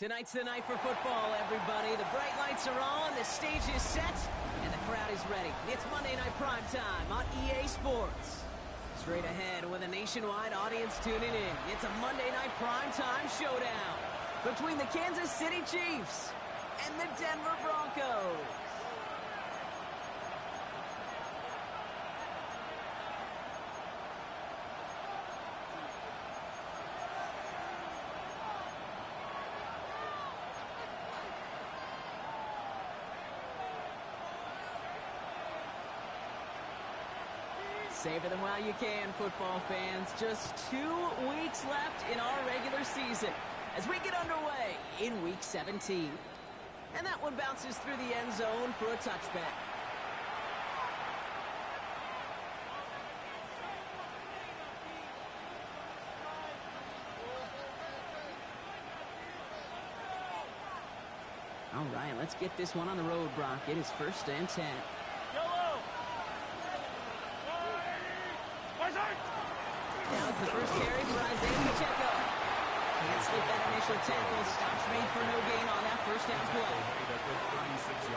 Tonight's the night for football, everybody. The bright lights are on, the stage is set, and the crowd is ready. It's Monday Night Primetime on EA Sports. Straight ahead with a nationwide audience tuning in, it's a Monday Night Primetime showdown between the Kansas City Chiefs and the Denver Broncos. Savor them while you can, football fans. Just 2 weeks left in our regular season as we get underway in Week 17. And that one bounces through the end zone for a touchback. All right, let's get this one on the road, Brock. It is 1st and 10. Now it's the first carry for Isaiah Pacheco. Can't slip that initial tackle. Stops made for no gain on that first down play.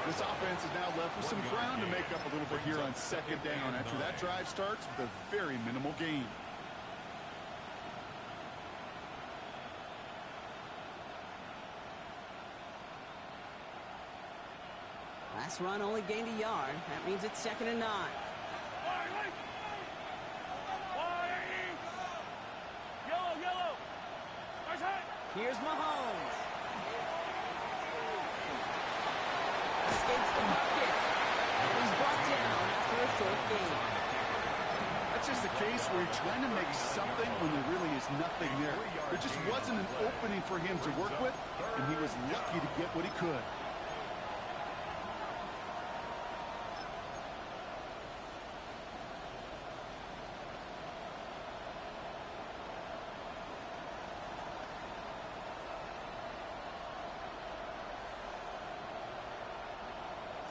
This offense is now left with some ground to make up a little bit here on 2nd down after that drive starts with a very minimal gain. Last run only gained a yard. That means it's 2nd and 9. Here's Mahomes. Escapes the pocket. And he's brought down after a short gain. That's just a case where you're trying to make something when there really is nothing there. There just wasn't an opening for him to work with, and he was lucky to get what he could.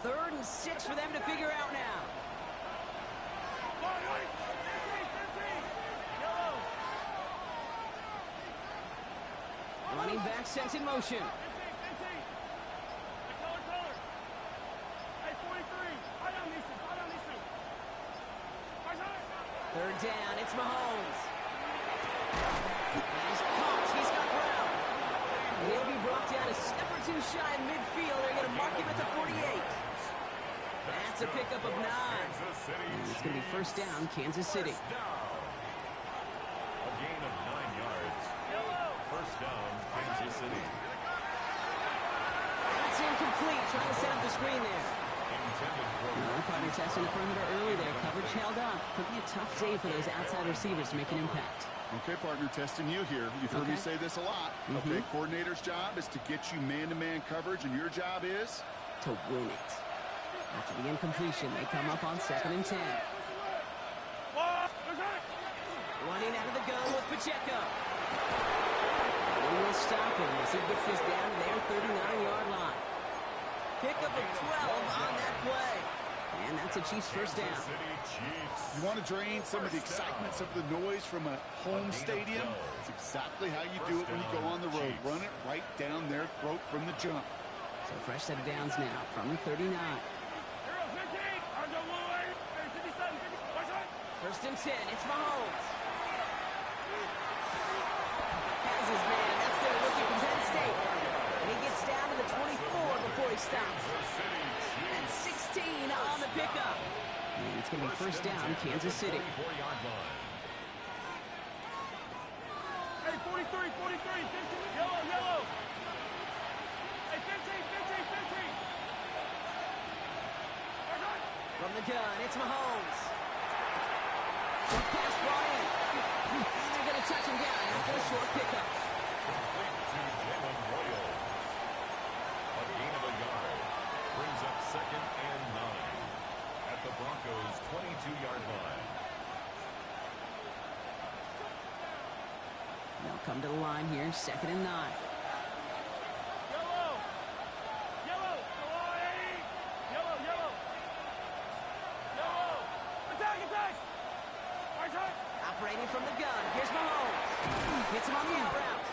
Third and 6 for them to figure out now. Running back sent in motion. Third down, it's Mahomes. He's caught, he's got ground. And he'll be brought down a step or two shy in midfield. They're going to mark him at the 48. That's a pickup of 9. And it's going to be 1st down, Kansas City. A gain of 9 yards. 1st down, Kansas City. That's incomplete. Trying to set up the screen there. Partner testing the perimeter early there. Coverage held up. Could be a tough day for those outside receivers to make an impact. Okay, partner, testing you here. You've heard me say this a lot. Okay, coordinator's job is to get you man-to-man coverage, and your job is? To win it. After the incompletion, they come up on 2nd and 10. Running out of the gun with Pacheco. They will stop him as he gets this down to their 39-yard line. Pickup of 12 on that play. And that's a Chiefs 1st down. You want to drain some of the excitement, some of the noise from a home stadium? It's exactly how you do it when you go on the road. Run it right down their throat from the jump. So fresh set of downs now from the 39. 1st and 10, it's Mahomes. Has his man, that's their rookie from Penn State. And he gets down to the 24 before he stops. And 16 on the pickup. And it's going to be 1st down, Kansas City. Hey, 43, 15, yellow. Hey, 15. From the gun, it's Mahomes. Short pass brought in. And they're going to touch him down after a short pickup. A gain of a yard. Brings up 2nd and 9. At the Broncos' 22-yard line. They'll come to the line here, 2nd and 9. Operating from the gun. Here's Mahomes. Hits him on the out route.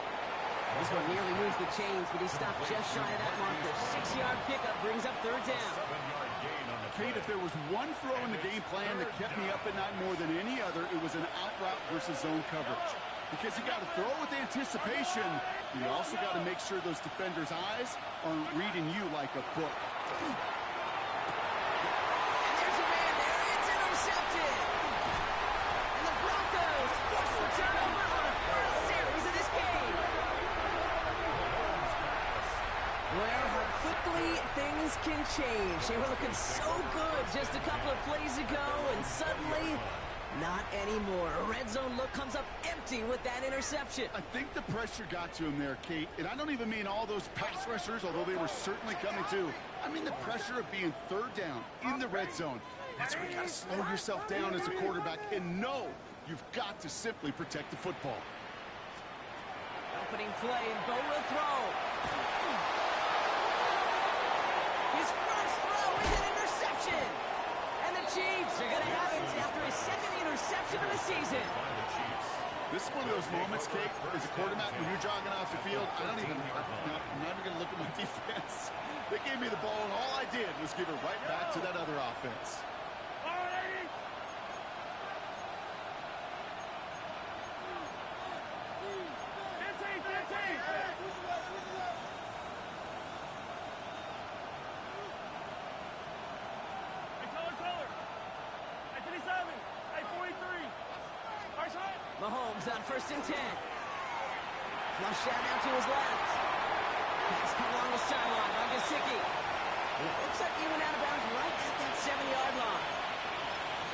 This one nearly moves the chains, but he stopped just shy of that marker. 6-yard pickup brings up third down. 7-yard gain on the Kate, if there was one throw in the game plan that kept me up at night more than any other, it was an out route versus zone coverage. Because you got to throw with anticipation, you also got to make sure those defenders' eyes aren't reading you like a book. And there's a man there. It's intercepted. And the Broncos force the turnover on a first series of this game. Well, how quickly things can change. They were looking so good just a couple of plays ago, and suddenly, not anymore. A red zone look comes up empty with that interception. I think the pressure got to him there, Kate. And I don't even mean all those pass rushers, although they were certainly coming too. I mean the pressure of being third down in the red zone. That's where you got to slow yourself down as a quarterback and know you've got to simply protect the football. Opening play, and Bo will throw. His first throw is an interception. And the Chiefs are going to have it after his second interception of the season. This is one of those moments, Kate, as a quarterback, when you're jogging off the field, I'm not even going to look at my defense. They gave me the ball, and all I did was give it right back to that other offense. Mahomes on 1st and 10. Flush down out to his left. Pass come along the sideline on Gesicki. It looks like he went out of bounds right at that 7-yard line.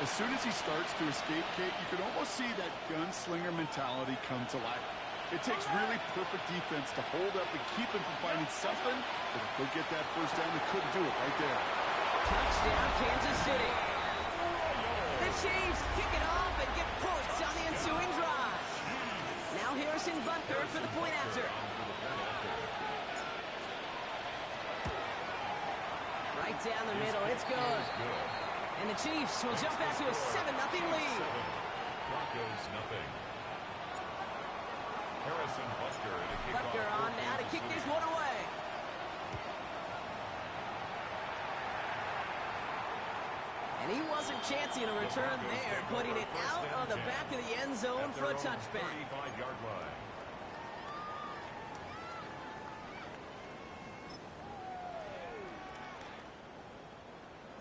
As soon as he starts to escape, Kate, you can almost see that gunslinger mentality come to life. It takes really perfect defense to hold up and keep him from finding something, but if they'll get that first down, they couldn't do it right there. Touchdown, Kansas City. The Chiefs kick it off and get points on the ensuing drive. Now Harrison Butker for the point after. Right down the middle, it's good. And the Chiefs will jump back to a 7-0 lead. Broncos nothing. Harrison Butker to kick Butker off on now to kick this one away. And he wasn't chancing a return there, putting it out on the back of the end zone for a touchback. 35-yard line.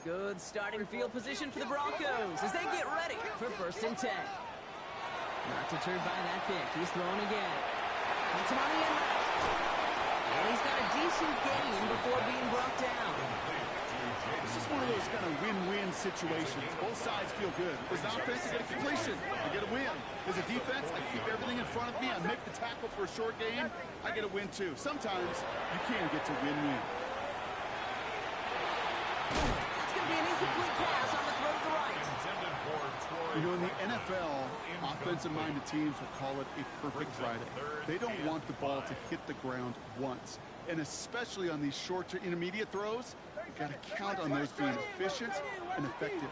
Good starting field position for the Broncos as they get ready for 1st and 10. Not deterred by that pick. He's throwing again. That's him on the end. And he's got a decent gain before being brought down. This is one of those kind of win-win situations. Both sides feel good. As an offense, I get a completion. I get a win. As a defense, I keep everything in front of me. I make the tackle for a short gain. I get a win, too. Sometimes you can get to win-win. That's going to be an incomplete pass on the throw to the right. You know, in the NFL, offensive-minded teams will call it a perfect Friday. They don't want the ball to hit the ground once. And especially on these short to intermediate throws, you've got to count on those being efficient and effective.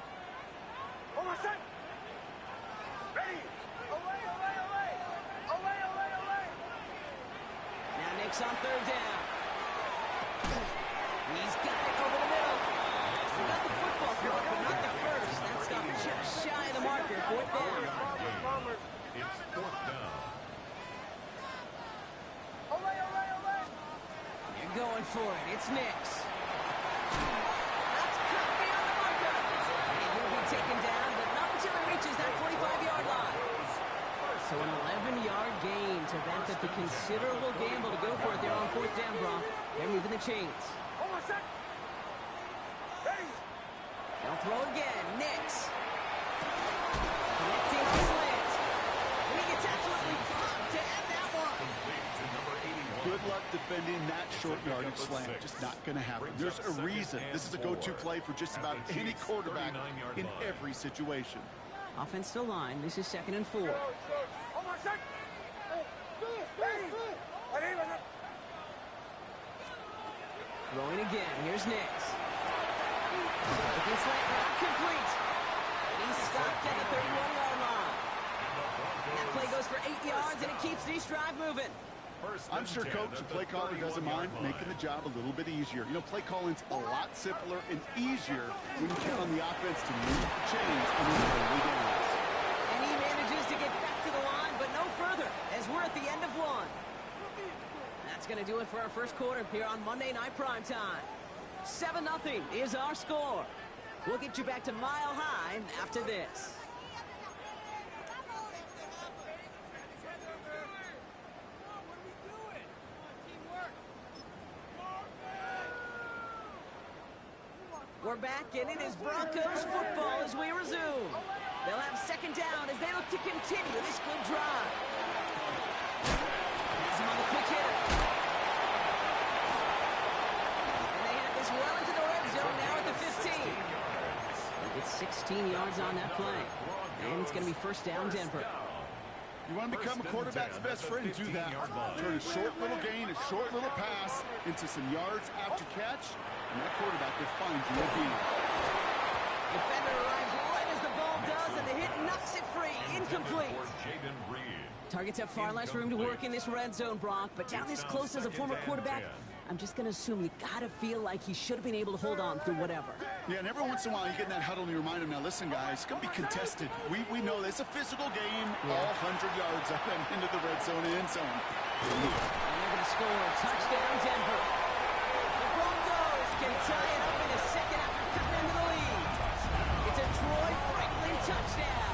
Now Nick's on 3rd down. He's got it over the middle. He got the football through, but not the first. That stopped just shy of the marker. 4th down. It's 4th down. They're going for it. It's Nick's. That's cut beyond the marker. And he'll be taken down, but not until he reaches that 45-yard line. So an 11-yard gain to back up the considerable gamble to go for it there on 4th down, Brock. They're moving the chains. They'll throw again. Nick's. Connecting his slant. And he gets absolutely pumped to end that one. Good luck defending that short yardage slant. Just not going to happen. There's a reason. This is a go-to play for just about any quarterback in every situation. Offense to line. This is 2nd and 4. Throwing again. Here's Nick's. Looking slant route complete. And he's stopped at the 31-yard line. That play goes for 8 yards, and it keeps this drive moving. I'm sure Coach, the play caller, doesn't mind making the job a little bit easier. You know, play calling's a lot simpler and easier when you count on the offense to move the chains and win early downs. And he manages to get back to the line, but no further, as we're at the end of one. That's going to do it for our first quarter here on Monday Night Primetime. 7-0 is our score. We'll get you back to Mile High after this. We're back, and it is Broncos football as we resume. They'll have second down as they look to continue this good drive. Has him on the quick hitter. And they have this well into the red zone now at the 15. They get 16 yards on that play. And it's going to be first down, Denver. You want to become a quarterback's best friend, do that. Turn a short little gain, a short little pass into some yards after catch, and that quarterback will find you again. Defender arrives right as the ball does, and the hit knocks it free. Incomplete. Targets have far less room to work in this red zone, Brock, but down this close as a former quarterback, I'm just going to assume you got to feel like he should have been able to hold on through whatever. Yeah, and every once in a while you get in that huddle and you remind him, now listen, guys, it's going to be contested. We know it's a physical game, all 100 yards up and into the red zone and end zone. And they're going to score. Touchdown, Denver. The Broncos can tie it up in the second after cutting into the lead. It's a Troy Franklin touchdown.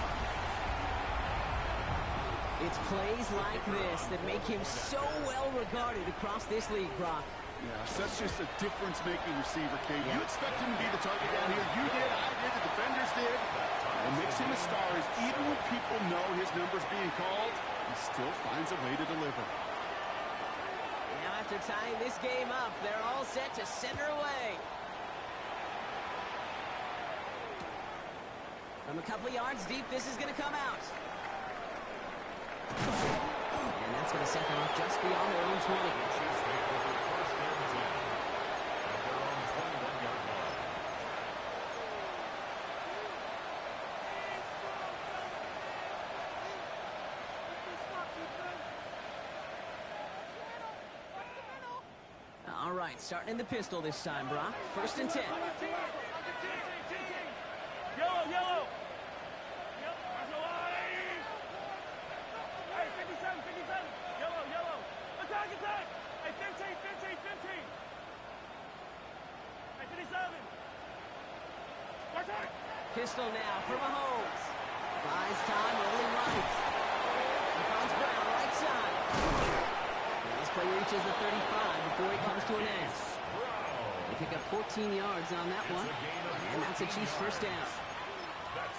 It's plays like this that make him so well regarded across this league, Brock. Yeah, that's just a difference-making receiver, Kate. You expect him to be the target down here. You did, I did, the defenders did. What makes him a star is even when people know his number's being called, he still finds a way to deliver. Now after tying this game up, they're all set to send her away. From a couple of yards deep, this is going to come out. And that's going to set them up just beyond their own 20. All right, starting in the pistol this time, Brock. First and 10. Yellow, yellow. Hey, 57, 57. Yellow, yellow. Attack, attack. Hey, 15, 15, 15. Hey, 57. Attack. Pistol now for Mahomes. Buys time, rolling right. He finds Brown, right side. And this play reaches the 35 before he comes to an end. They pick up 14 yards on that one. And that's a Chiefs first down.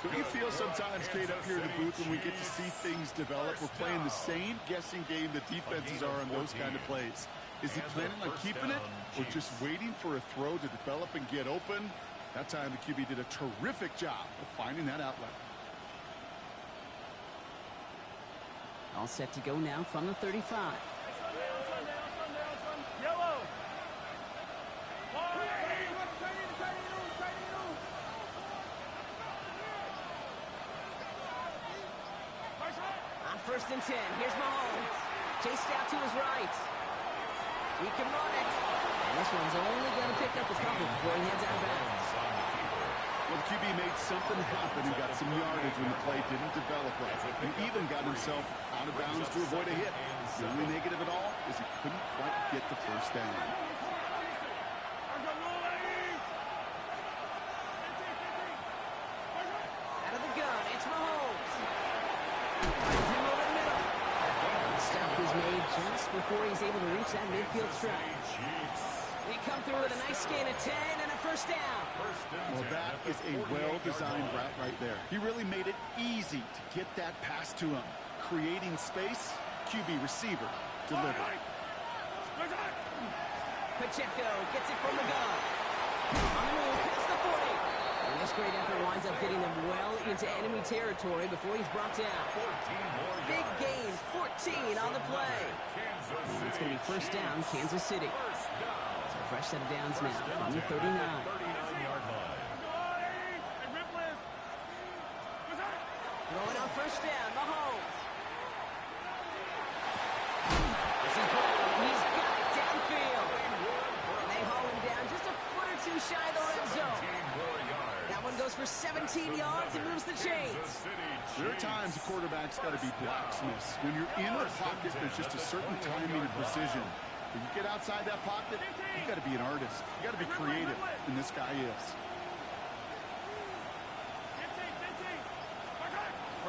Don't you feel sometimes, Kate, up here in the booth when we get to see things develop? We're playing the same guessing game the defenses are on those kind of plays. Is he planning on keeping it or just waiting for a throw to develop and get open? That time the QB did a terrific job of finding that outlet. All set to go now from the 35. Yellow. On first and 10, here's Mahomes. Chased out to his right. He can run it. And this one's only going to pick up a couple before he heads out of bounds. Well, the QB made something happen and got some yardage when the play didn't develop right. He even got himself out of bounds to avoid a hit. The only negative at all is he couldn't quite get the first down. Out of the gun, it's Mahomes. Finds him over the middle. The stop is made just before he's able to reach that midfield strike. They come through with a nice gain of 10 and a first down. Well, that is a well-designed route right there. He really made it easy to get that pass to him. Creating space, QB receiver, deliver. Pacheco gets it from the gun. On the move, past the 40. And this great effort winds up getting them well into enemy territory before he's brought down. Big gain, 14 on the play. And it's going to be first down, Kansas City. So a fresh set of downs now from the 39. Throwing on first down, Mahomes. This is shy of the red zone. That one goes for 17 yards and moves the chains. There are times the quarterback's got to be blacksmiths. When you're in the pocket, there's just a certain timing and precision. When you get outside that pocket, you got to be an artist. You got to be creative, and this guy is.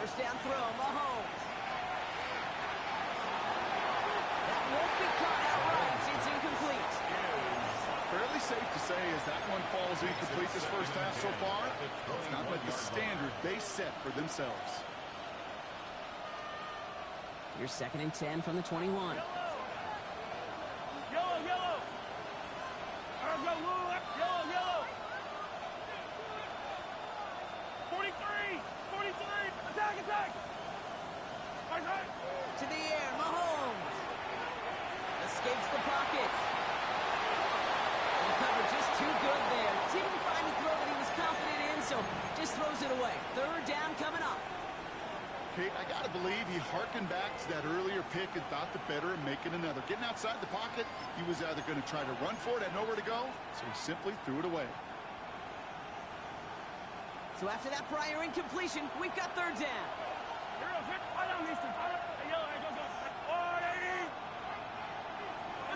First down throw, Mahomes. That won't be caught outright. It's incomplete. Fairly safe to say as that one falls incomplete this first half so far. It's not like the standard they set for themselves. Here's 2nd and 10 from the 21. Yellow. 43. Attack. To the air, Mahomes. Escapes the pocket. The cover just too good there. Didn't find a throw that he was confident in, so just throws it away. 3rd down coming up. Kate, I got to believe he hearkened back to that earlier pick and thought the better of making another. Getting outside the pocket, he was either going to try to run for it, had nowhere to go, so he simply threw it away. So after that prior incompletion, we've got 3rd down.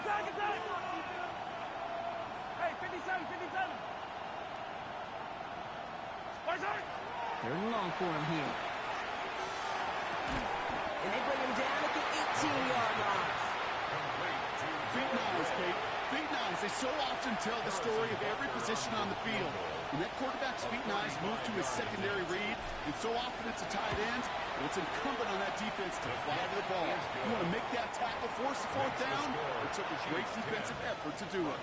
Attack. Hey, 57. 3rd and long for him here. And they bring him down at the 18-yard line. Feet nines, Kate. Feet nines. They so often tell the story of every position on the field. When that quarterback's feet nines move to his secondary read, and so often it's a tight end, and it's incumbent on that defense to fly to the ball. You want to make that tackle, force the 4th down. It took a great defensive effort to do it.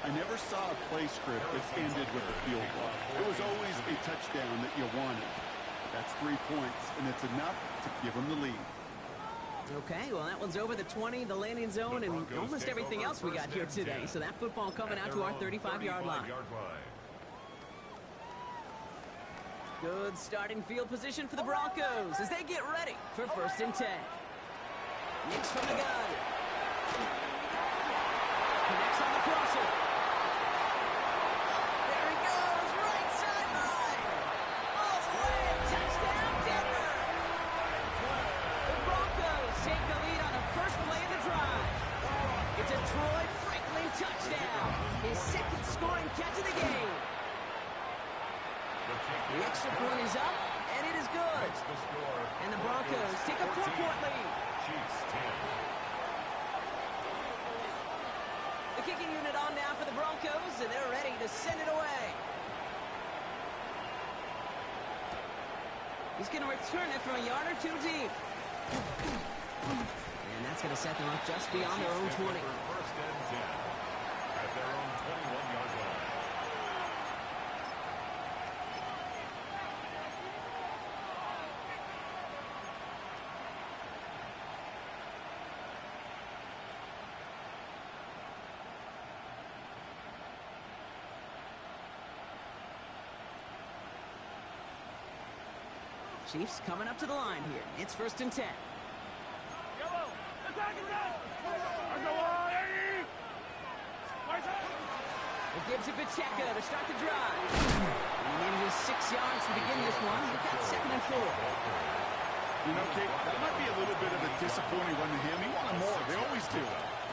I never saw a play script that ended with a field goal. It was always a touchdown that you wanted. That's 3 points, and it's enough to give them the lead. Okay, well, that one's over the 20, the landing zone, and almost everything else we got here today. So that football coming out to our 35-yard line. Good starting field position for the Broncos as they get ready for 1st and 10. Nicks from the gun. Connects on the crosser. There he goes, right sideline. All the way, touchdown, Denver. The Broncos take the lead on the first play of the drive. It's a Troy Franklin touchdown, his 2nd scoring catch of the game. The extra point is up, and it is good. And the Broncos take a 4-point lead. The kicking unit on now for the Broncos, and they're ready to send it away. He's going to return it from a yard or 2 deep. And that's going to set them up just beyond their own 20. 1st and 10 at their own 21-yard line. Chiefs coming up to the line here. It's 1st and 10. Yellow. Attack. It gives it Pacheco to start the drive. And he manages 6 yards to begin this one. We've got 2nd and 4. You know, Kate, that might be a little bit of a disappointing run to him. He wanted more. They always do.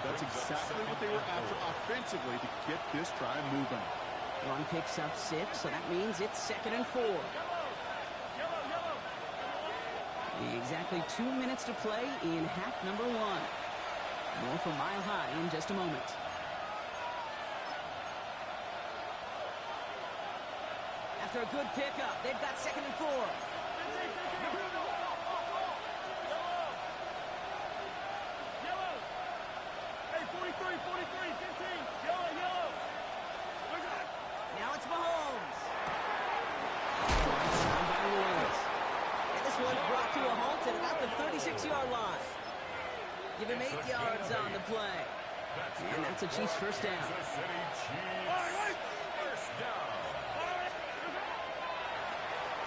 That's exactly what they were after offensively to get this drive moving. Run picks up 6, so that means it's 2nd and 4. Exactly 2 minutes to play in half number 1. More from Mile High in just a moment. After a good pickup, they've got 2nd and 4. Yellow. Hey, 43, 15. Yellow. Now it's Mahomes. Signed by Williams. And this one's brought to a halt at about the 36-yard line. Give him 8 yards on the play. And that's a Chiefs 1st down.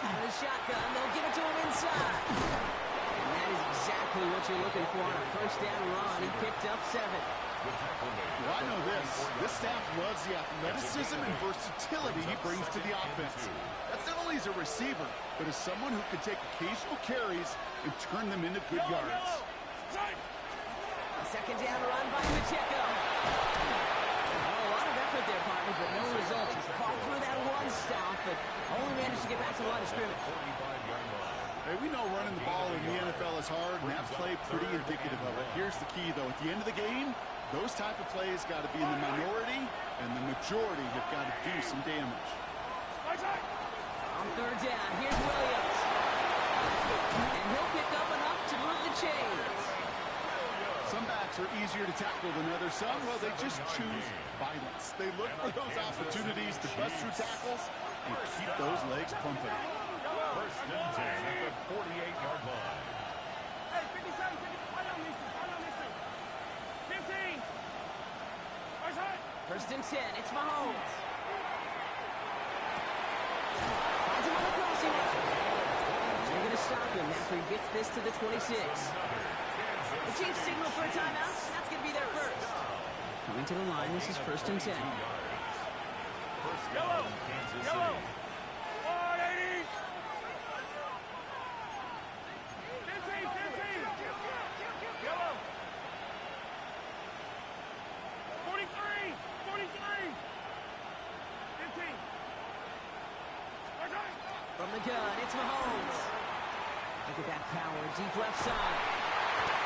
Out of the shotgun, they'll give it to him inside. And that is exactly what you're looking for on a 1st down run. He picked up 7. Well, I know this staff loves the athleticism and versatility he brings to the offense. That's not only as a receiver, but as someone who can take occasional carries and turn them into good yards. A second down run by Pacheco. Oh, a lot of effort there, partner, but no results. He fought through that one stop, but only managed to get back to the line of scrimmage. Hey, we know running the ball in the NFL is hard, and that play pretty indicative of it. Here's the key, though. At the end of the game, those type of plays got to be in the minority, and the majority have got to do some damage. On third down, here's Williams. And he'll pick up enough to move the chains. Some backs are easier to tackle than others. Some, well, they just choose violence. They look for those opportunities to bust through tackles and keep those legs pumping. First and 10 at the 48-yard line. Hey, 57, 50, right on these two, right on these two. 15. Right side. First and 10, it's Mahomes. Finds him on the crossing route. They're going to stop him after he gets this to the 26. The Chiefs signal for a timeout. That's going to be their first. Coming to the line, this is first and 10. First Yellow. down, Kansas City. Yellow. 180. 15, 15. Yellow. 43, 43. 15. Right side. From the gun, it's Mahomes. Look at that power, deep left side.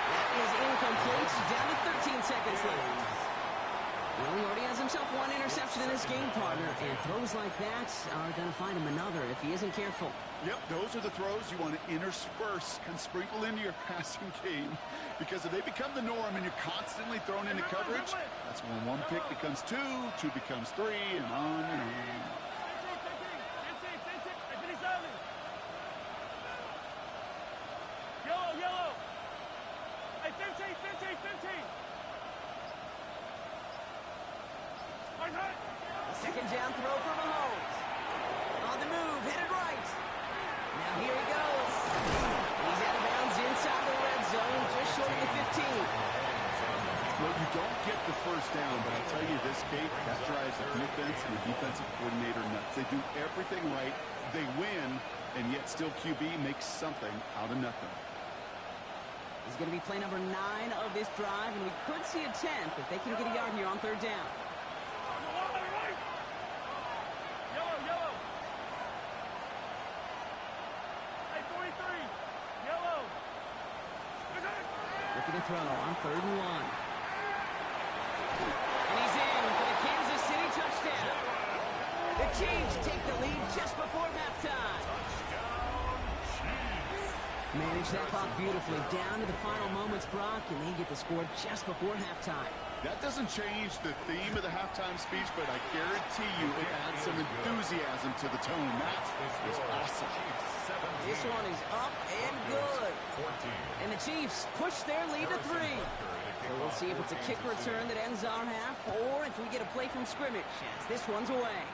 That is incomplete. Down to 13 seconds left. Well, he already has himself one interception in this game, partner, and throws like that are going to find him another if he isn't careful. Yep, those are the throws you want to intersperse and sprinkle into your passing game. Because if they become the norm and you're constantly thrown into coverage, that's when one pick becomes two becomes three, and on and on. 15, 15, 57. Yellow, yellow. Hey, 15, 15, 15. Right side. A second down throw for Mahomes. On the move, headed right. Now here he goes. He's out of bounds inside the red zone, just short of the 15. Well, you don't get the first down, but I'll tell you this, Kate, that drives the defense and the defensive coordinator nuts. They do everything right, they win, and yet still QB makes something out of nothing. This is going to be play number 9 of this drive, and we could see a 10th if they can get a yard here on third down. Yellow, yellow. Hey, 43. Yellow. Looking to throw on third and 1. And he's in for the Kansas City touchdown. The Chiefs take the lead just before halftime. Manage that clock beautifully down to the final moments, Brock, and they get the score just before halftime. That doesn't change the theme of the halftime speech, but I guarantee you it adds some enthusiasm to the tone. That is awesome. This one is up and good. And the Chiefs push their lead to 3. So we'll see if it's a kick return that ends our half, or if we get a play from scrimmage as this one's away.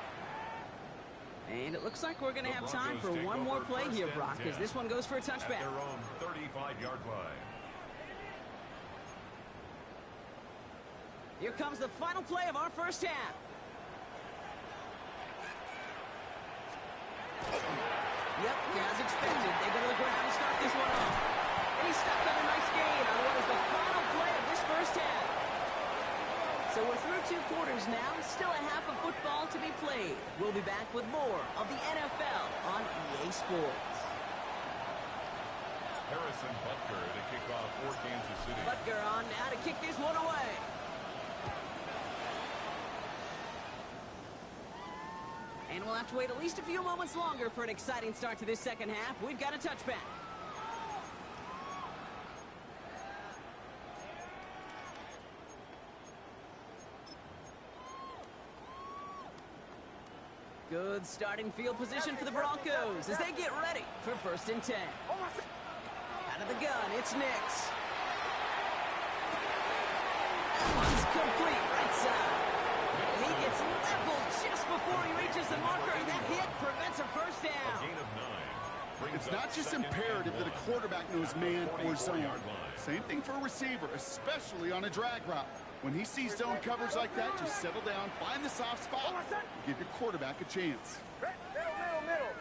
And it looks like we're going to have time for one more play here, Brock, as this one goes for a touchback. At their own 35-yard line. Here comes the final play of our first half. Yep, as expected, they go to the ground and start this one off. And he's stuck on a nice gain on what is the final play of this first half. So we're through 2 quarters now, still a half of football to be played. We'll be back with more of the NFL on EA Sports. Harrison Butker to kick off for Kansas City. Butker on now to kick this one away. And we'll have to wait at least a few moments longer for an exciting start to this second half. We've got a touchback. Good starting field position for the Broncos as they get ready for first and 10. Out of the gun, it's Nix. One's complete right side. And he gets leveled just before he reaches the marker, and that hit prevents a first A down. gain of 9. It's not just imperative that a quarterback knows man or zone. Same thing for a receiver, especially on a drag route. When he sees zone coverage like that, just settle down, find the soft spot, and give your quarterback a chance. Middle.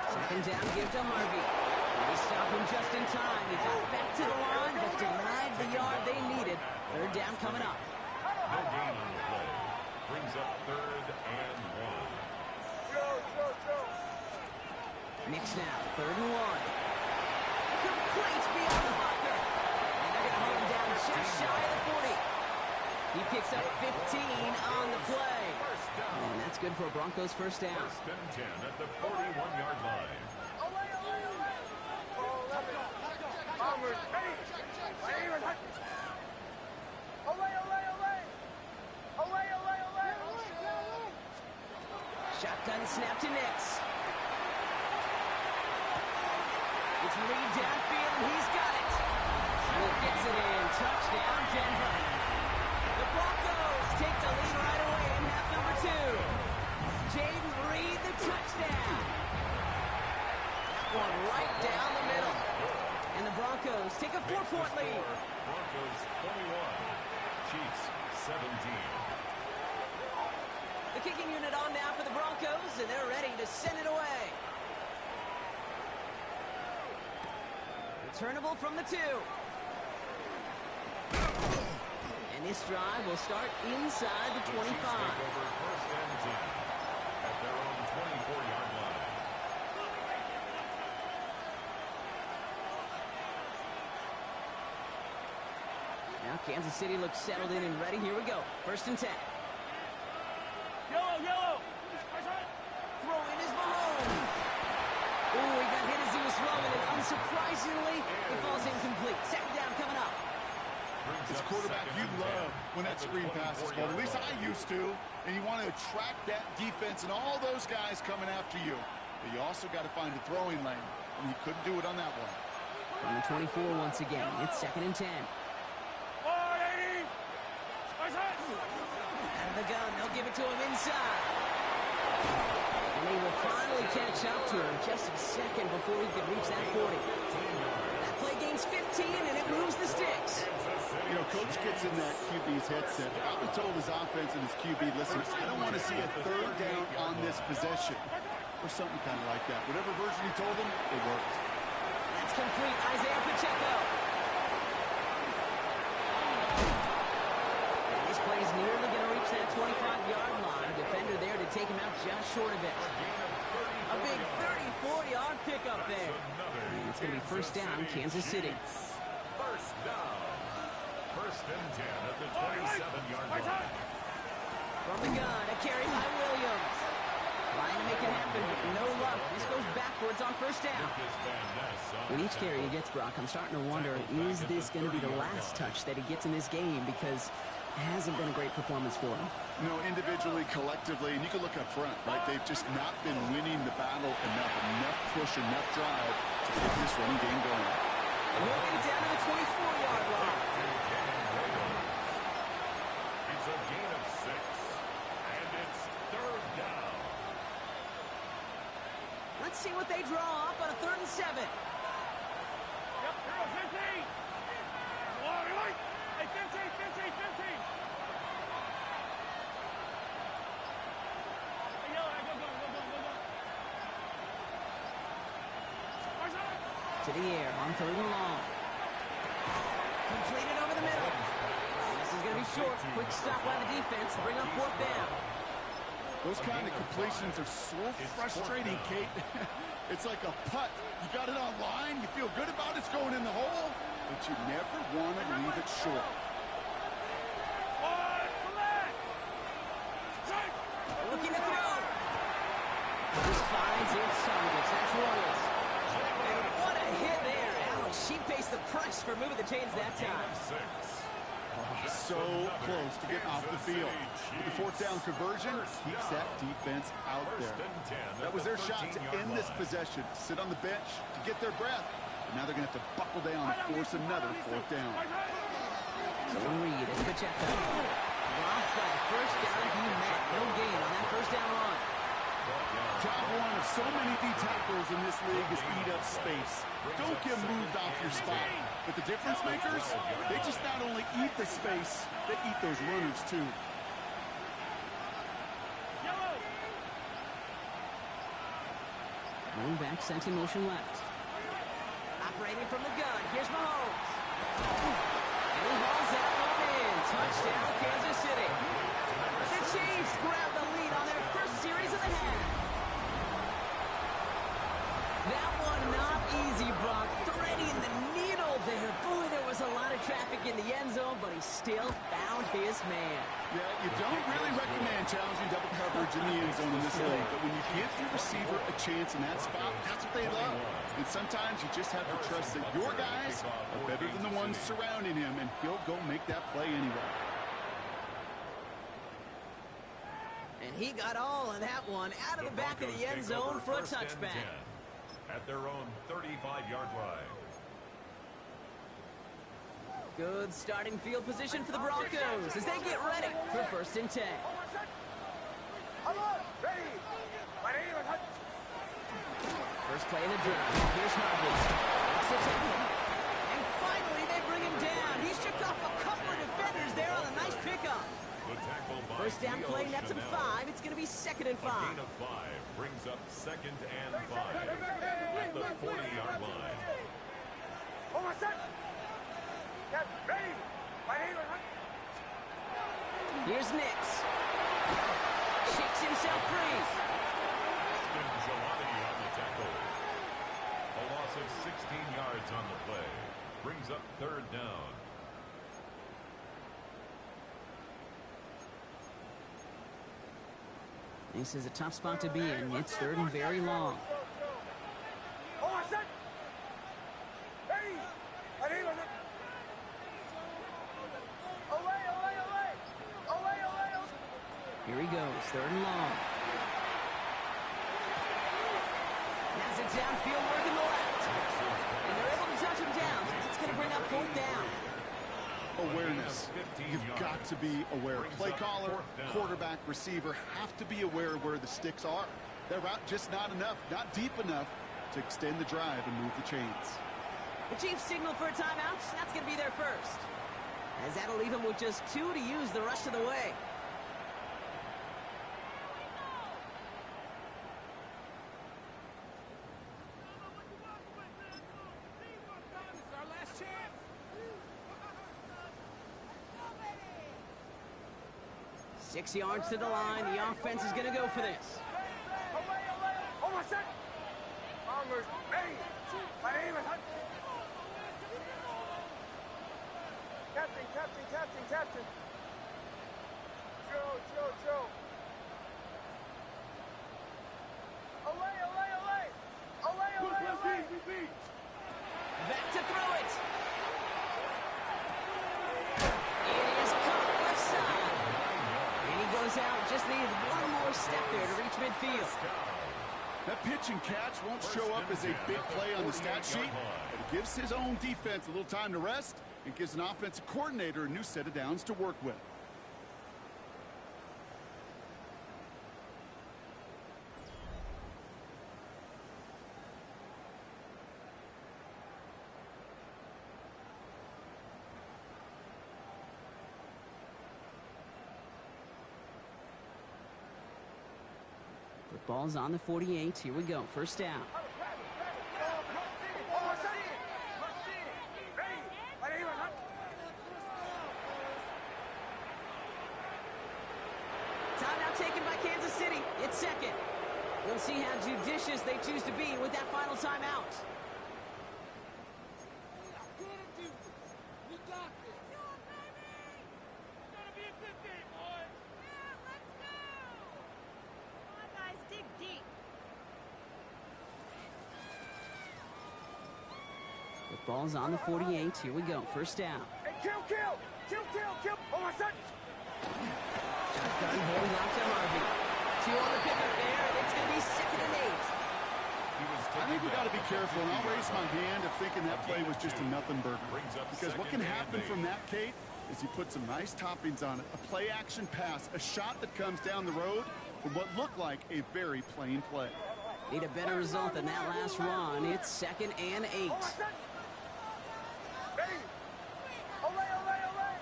Second down, give to Harvey. They stop him just in time. He got back to the line, but denied the yard they needed. Third down coming up. No gain on the play. Brings up 3rd and 1. Knicks now, 3rd and 1. Complete beyond the blocker. And they're going to hold him down just shy of the 40. He picks up 15 on the play. And that's good for a Broncos first down. 1st and 10 at the 41-yard line. Shotgun snap to Nix. It's Lee downfield, and he's got it. He gets it in. Touchdown, Denver. The Broncos take the lead right away in half number 2. Jaden Reed, the touchdown. That one right down the middle. And the Broncos take a 4-point lead. Broncos 21, Chiefs 17. The kicking unit on now for the Broncos, and they're ready to send it away. Returnable from the 2. And this drive will start inside the 25. Take over 1st and 10 at their own 24-yard line. Now Kansas City looks settled in and ready. Here we go. 1st and 10. Yellow. Throw in is Malone. Ooh, he got hit as he was throwing it. Unsurprisingly, it falls incomplete. Second down coming up. As a quarterback, you love when that screen pass is called. At least I used to. And you want to attract that defense and all those guys coming after you. But you also got to find a throwing lane. And he couldn't do it on that one. On the 24 once again. It's 2nd and 10. Out of the gun. They'll give it to him inside. And they will finally catch up to him just a second before he could reach that 40. That play gains 15, and it moves the sticks. You know, Coach gets in that QB's headset. Probably told his offense and his QB, listen, I don't want to see a 3rd down on this possession. Or something kind of like that. Whatever version he told him, it worked. That's complete. Isaiah Pacheco. And this play is nearly going to reach that 25-yard line. Defender there to take him out just short of it. A big 34-yard pickup there. And it's going to be 1st down, Kansas City. 1st down. 1st and 10 at the 27-yard line. From the gun, a carry by Williams. Trying to make it happen, but no luck. This goes backwards on 1st down. With each carry he gets, Brock, I'm starting to wonder, is this going to be the last touch that he gets in this game? Because it hasn't been a great performance for him. You know, individually, collectively, and you can look up front, right? They've just not been winning the battle enough push, enough drive to get this running game going. And he'll get it down to the 24-yard line. It's a gain of 6, and it's 3rd down. Let's see what they draw up on a 3rd and 7. Yep, 15. Hey, 15. To the air on 3rd and long. Completed over the middle. And this is going to be short. Quick stop by the defense to bring up 4th down. Those kind of completions are so frustrating, Kate. It's like a putt. You got it on line. You feel good about it. It's going in the hole. But you never want to leave it short. Looking to throw. Just finds its targets. That's Royals. And what a hit there. Ouch. She faced the price for moving the chains that time. So close to getting off the field. With the 4th down conversion, keeps that defense out there. That was their shot to end this possession. Sit on the bench to get their breath. And now they're going to have to buckle down and force another 4th down. So Reed is Pacheco. Drops that 1st down he met. No gain on that 1st down run. Job one of so many D tackles in this league is eat up space. Don't get moved off your spot. But the difference makers, they just not only eat the space, they eat those runners too. Going back, sent in motion left. Operating from the gun. Here's Mahomes. And he hauls that one in. Touchdown, Kansas City. The Chiefs grab the lead on their first series of the half. That one not easy, Brock. Threading the needle there. Boy, there was a lot of traffic in the end zone, but he still found his man. Yeah, you don't really recommend challenging double coverage in the end zone in this league, but when you give your receiver a chance in that spot, that's what they love. And sometimes you just have to trust that your guys are better than the ones surrounding him, and he'll go make that play anyway. And he got all of that one out of the back of the end zone for a touchback. At their own 35-yard line. Good starting field position for the Broncos as they get ready for 1st and 10. First play of the drive. Here's Harvey. Makes a tackle. And finally they bring him down. He shipped off a couple of defenders there on a nice pickup. First down play, nets him 5. It's going to be 2nd and 5. A gain of 5 brings up 2nd and 5 at the 40-yard line. Here's Nix. Shakes himself free. Jelani on the tackle. A loss of 16 yards on the play. Brings up 3rd down. This is a tough spot to be in. It's 3rd and very long. Here he goes, 3rd and long. Has it downfield working the left. And they're able to touch him down. It's going to bring up 4th down. Awareness. You've got to be aware. Play caller, quarterback, receiver have to be aware of where the sticks are. That route just not enough, not deep enough to extend the drive and move the chains. The Chiefs signal for a timeout. That's going to be their first. As that'll leave them with just 2 to use the rest of the way. Six yards to the line. The offense is going to go for this. Captain. Joe. Away. Back to throw it. It is caught left side. And he goes out. Just needed one more step there to reach midfield. That pitch and catch won't show up as a big play on the stat sheet, but it gives his own defense a little time to rest and gives an offensive coordinator a new set of downs to work with. The ball's on the 48. Here we go. First down. Timeout taken by Kansas City. It's 2nd. We'll see how judicious they choose to be with that final timeout. The ball's on the 48. Here we go. First down. Hey, kill! Oh, my son! Shotgun hold out to Harvey. 2 on the pickup there, and it's going to be 2nd and 8. I think we got to be careful, and I'll raise my hand of thinking that play was just a nothing burger. Because what can happen from that, Kate, is you put some nice toppings on it. A play-action pass, a shot that comes down the road, from what looked like a very plain play. Need a better result than that last run. It's 2nd and 8. Ready? Olay, olay, olay!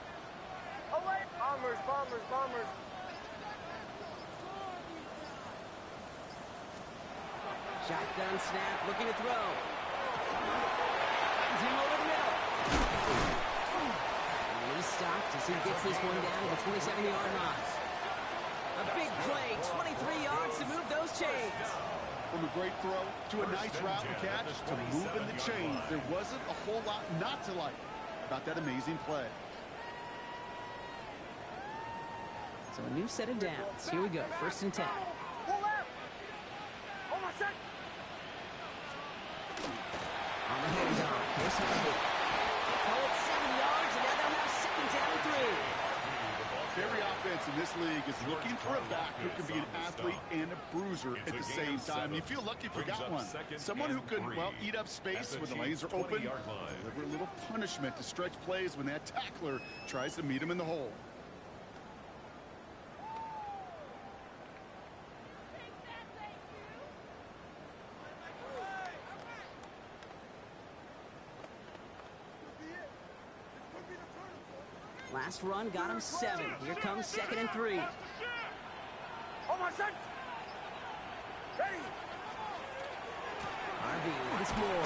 Olay! Bombers, bombers, bombers. Shotgun snap, looking to throw. Finds him over the middle. And he's stopped as he gets this one down to the 27-yard line. A big play, 23 yards to move those chains. From a great throw to a nice route and catch to moving the chains, there wasn't a whole lot not to like about that amazing play. So a new set of downs. Here we go, 1st and 10. Pull out! Hold on, set! On the handoff, here's Harvey. Oh, it's 7 yards, and now they'll have 2nd down and 3. Every offense in this league is looking for a back who can be an athlete and a bruiser at the same time. You feel lucky if you got one. Someone who can, well, eat up space when the lanes are open, deliver a little punishment to stretch plays when that tackler tries to meet him in the hole. Last run got him 7. Here comes 2nd and 3. Hold on, set! Ready? Harvey once more.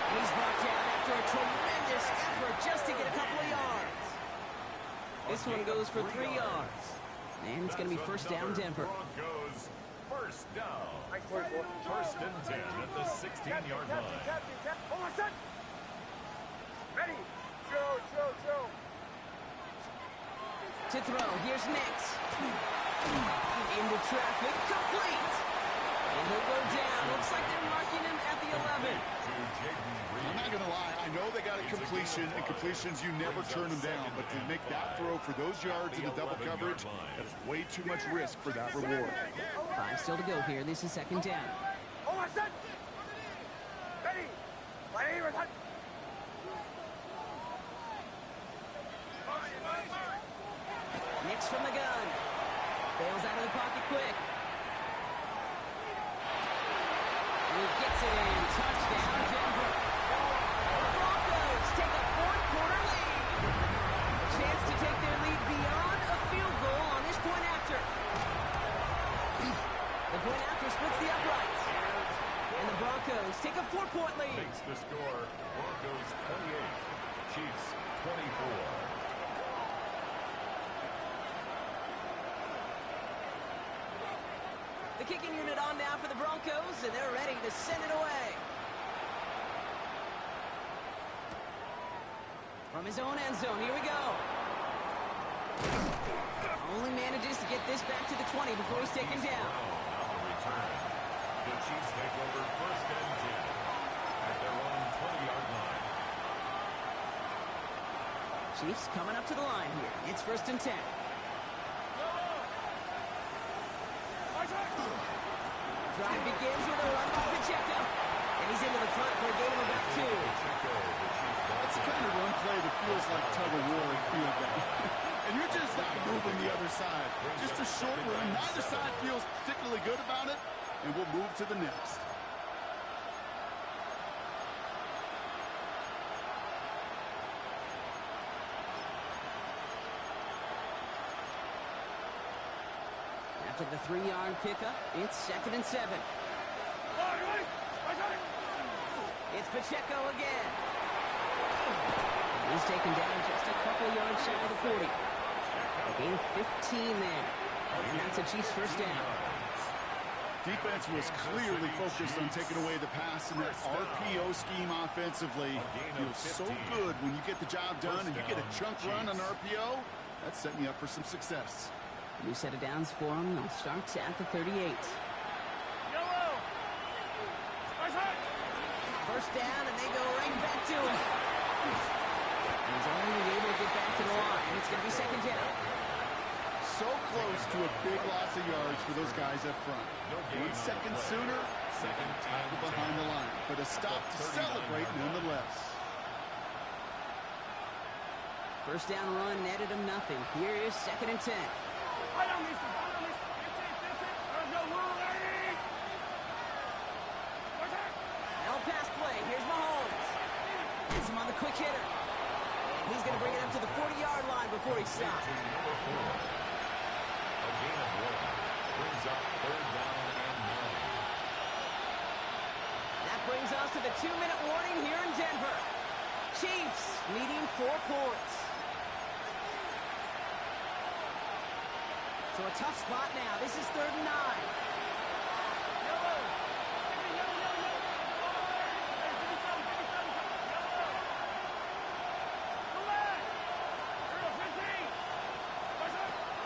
He's brought down after a tremendous effort just to get a couple of yards. This one goes for 3 yards. And it's going to be 1st down, Denver. Broncos, 1st down. Nice work, boy. 1st and 10 at the 16-yard line. Captain. Hold on, set! Ready? Throw. To throw, here's Nix. Into traffic, complete. And he'll go down. Looks like they're marking him at the 11. I'm not going to lie. I know they got a completion, and completions, you never turn them down. But to make that throw for those yards in the double coverage, that is way too much risk for that reward. 5 still to go here. This is 2nd down. Hold on, set! Ready? Right here, hut! Nix from the gun. Bails out of the pocket quick. And he gets it in. Touchdown, Denver. The Broncos take a 4th-quarter lead. A chance to take their lead beyond a field goal on this point after. The point after splits the uprights. And the Broncos take a 4-point lead. Makes the score Broncos 28, Chiefs 24. The kicking unit on now for the Broncos, and they're ready to send it away. From his own end zone, here we go. Only manages to get this back to the 20 before he's taken down. The Chiefs take over 1st and 10 at their own 20-yard line. Chiefs coming up to the line here. It's 1st and 10. Drive begins with a run by Pacheco. And he's into the front for a gain of about 2. That's the kind of run play that feels like tug-of-war in field down. And you're just not moving the other side. Just a short run. Neither side feels particularly good about it. And we'll move to the next. After the 3-yard pickup, it's 2nd and 7. It's Pacheco again. And he's taken down just a couple yards shy of the 40. A gain of 15 there. And that's a Chiefs 1st down. Defense was clearly focused on taking away the pass, and that RPO scheme offensively feels so good when you get the job done and you get a chunk run on RPO. That's setting you up for some success. New set of downs for him. They'll start at the 38. Yellow! 1st down, and they go right back to it. He's only able to get back to the line. It's going to be 2nd down. So close to a big loss of yards for those guys up front. 1 second sooner, second tackle behind the line. But a stop to celebrate nonetheless. 1st down run netted him nothing. Here is 2nd and 10. Right on, mister. pass play. Here's Mahomes. Gets him on the quick hitter. And he's going to bring it up to the 40-yard line before he stops. Number 4. A gain of 1. Brings up 3rd down and 9. That brings us to the 2-minute warning here in Denver. Chiefs leading 4 points. So a tough spot now. This is 3rd and 9.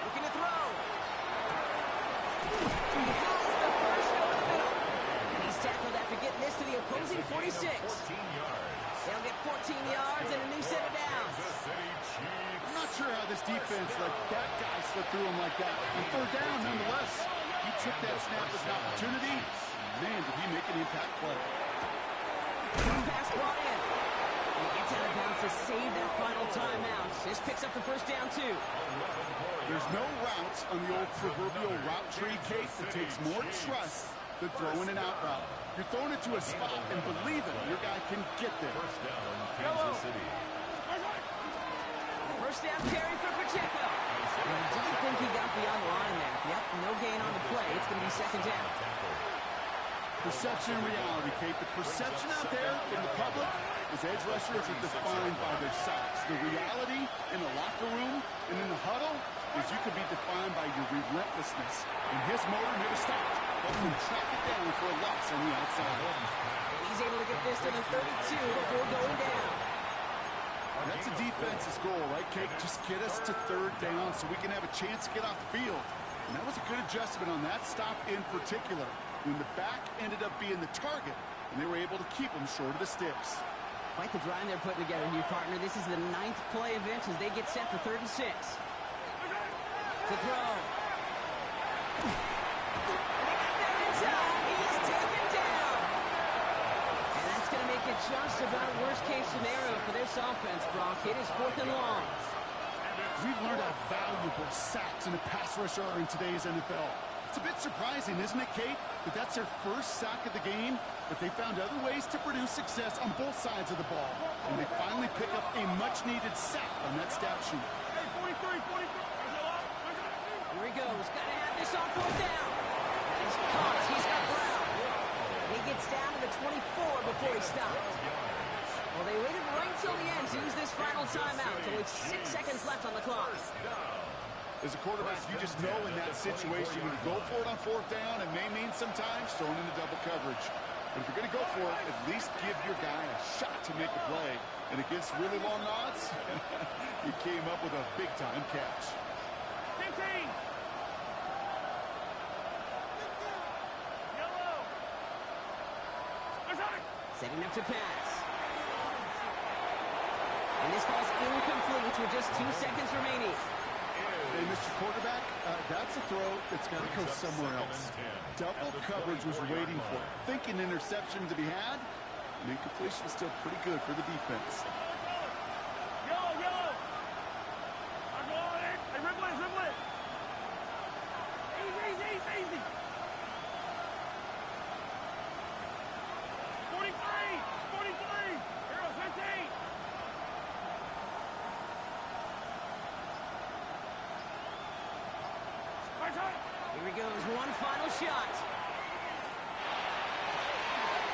Looking to throw. He has the first over the middle. And he's tackled after getting this to the opposing 46. 14 yards. They'll get 14 yards and a new set of downs. I'm not sure how this defense let that guy slip through him like that. And 3rd down, nonetheless. He took that snap as an opportunity. Man, did he make an impact play. Pass brought in. And he gets out of bounds to save that final timeout. This picks up the first down, too. There's no route on the old proverbial route tree, Kate, that takes more trust than throwing an out route. You're throwing it to a spot, and believe it, your guy can get there. First down, Kansas City. First down carry for Pacheco. I didn't think he got beyond the line there. Yep, no gain on the play. It's going to be 2nd down. Perception and reality, Kate. The perception out there from the public is edge rushers are defined by their size. The reality in the locker room and in the huddle is you can be defined by your relentlessness. And his motor never stopped. Helps him track it down for a loss on the outside. And he's able to get this to the 32 before going down. That's a defense's goal, right, Kate? Just get us to 3rd down so we can have a chance to get off the field. And that was a good adjustment on that stop in particular, when the back ended up being the target, and they were able to keep him short of the sticks. Quite the drive they're putting together here, partner. This is the 9th play of it as they get set for 3rd and 6. To throw. And they got there in time. He's taken down. And that's going to make it just about worst-case scenario for this offense, Brock. It is 4th and long. We've learned how valuable sacks in a pass rush are in today's NFL. It's a bit surprising, isn't it, Kate, that that's their first sack of the game, but they found other ways to produce success on both sides of the ball. And they finally pick up a much-needed sack on that stat sheet. Hey, 43, 43. Here he goes. Got to have this on 4th down. He's caught. He's got Brown. And he gets down to the 24 before he stops. Well, they waited right till the end to use this final timeout. Only 6 seconds left on the clock. As a quarterback, you just know in that situation when you go for it on 4th down, it may mean sometimes throwing into double coverage. But if you're going to go for it, at least give your guy a shot to make a play. And against really long odds, he came up with a big-time catch. 15. Yellow. Setting up to pass. And this falls incomplete with just 2 seconds remaining. Hey, Mr. Quarterback, that's a throw that's got to go somewhere else. Double coverage was waiting for it. Thinking interception to be had. And incompletion still pretty good for the defense. Yellow, yellow. I'm going in. Hey, dribble it, dribble it. Easy, easy, easy. 43, 43. Hero, 15. Here he goes, one final shot.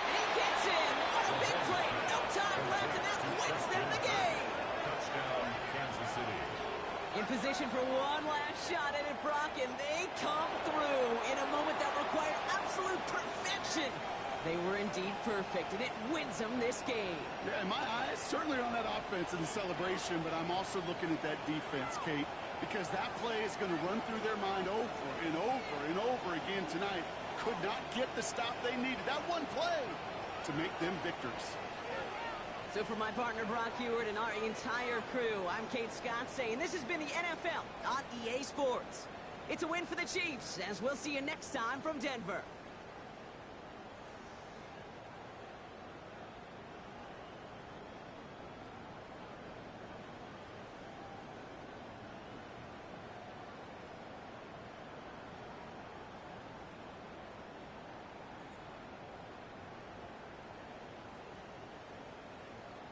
And he gets in. What a big play. No time left, and that wins them the game. Touchdown, Kansas City. In position for one last shot at it, Brock, and they come through in a moment that required absolute perfection. They were indeed perfect, and it wins them this game. Yeah, in my eyes, certainly on that offense and the celebration, but I'm also looking at that defense, Kate, because that play is going to run through their mind over and over and over again tonight. Could not get the stop they needed. That one play to make them victors. So for my partner, Brock Heward, and our entire crew, I'm Kate Scott saying this has been the NFL on EA Sports. It's a win for the Chiefs, as we'll see you next time from Denver.